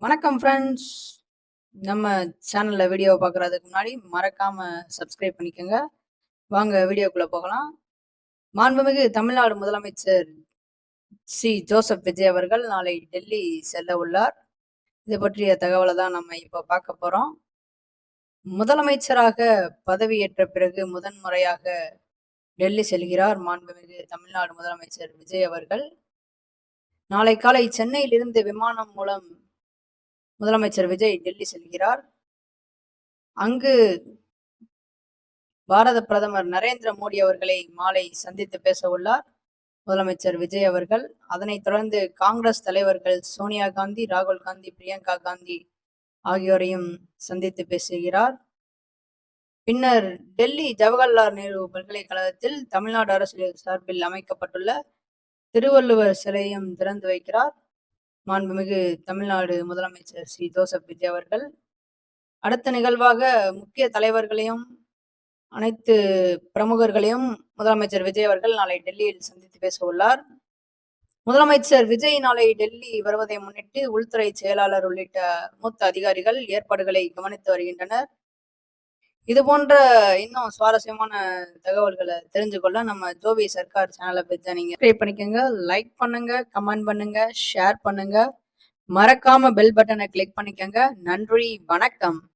வணக்கம் ஃப்ரெண்ட்ஸ். நம்ம சேனல்ல வீடியோ பார்க்குறதுக்கு முன்னாடி மறக்காம சப்ஸ்கிரைப் பண்ணிக்கோங்க. வாங்க வீடியோக்குள்ள போகலாம். மாண்புமிகு தமிழ்நாடு முதலமைச்சர் சி ஜோசப் விஜய் அவர்கள் நாளை டெல்லி செல்ல உள்ளார். இது பற்றிய தகவலை தான் நம்ம இப்போ பார்க்க போறோம். முதலமைச்சராக பதவியேற்ற பிறகு முதன்முறையாக டெல்லி செல்கிறார் மாண்புமிகு தமிழ்நாடு முதலமைச்சர் விஜய் அவர்கள். நாளை காலை சென்னையிலிருந்து விமானம் மூலம் முதலமைச்சர் விஜய் டெல்லி செல்கிறார். அங்கு பாரத பிரதமர் நரேந்திர மோடி அவர்களை மாலை சந்தித்து பேச உள்ளார் முதலமைச்சர் விஜய் அவர்கள். அதனைத் தொடர்ந்து காங்கிரஸ் தலைவர்கள் சோனியா காந்தி, ராகுல் காந்தி, பிரியங்கா காந்தி ஆகியோரையும் சந்தித்து பேசுகிறார். பின்னர் டெல்லி ஜவஹர்லால் நேரு பல்கலைக்கழகத்தில் தமிழ்நாடு அரசு சார்பில் அமைக்கப்பட்டுள்ள திருவள்ளுவர் சிலையும் திறந்து வைக்கிறார் மாண்புமிகு தமிழ்நாடு முதலமைச்சர் சி ஜோசப் விஜய் அவர்கள். அடுத்த நிகழ்வாக முக்கிய தலைவர்களையும் அனைத்து பிரமுகர்களையும் முதலமைச்சர் விஜய் அவர்கள் நாளை டெல்லியில் சந்தித்து பேச உள்ளார். முதலமைச்சர் விஜய் நாளை டெல்லி வருவதை முன்னிட்டு உள்துறை செயலாளர் உள்ளிட்ட மூத்த அதிகாரிகள் ஏற்பாடுகளை கவனித்து வருகின்றனர். இது போன்ற இன்னும் சுவாரஸ்யமான தகவல்களை தெரிஞ்சுக்கொள்ள நம்ம ஜோவி சர்க்கார் சேனலை பற்றி நீங்க சப்ஸ்கிரைப் பண்ணிக்கோங்க, லைக் பண்ணுங்க, கமெண்ட் பண்ணுங்க, ஷேர் பண்ணுங்க, மறக்காம பெல் பட்டனை கிளிக் பண்ணிக்கோங்க. நன்றி, வணக்கம்.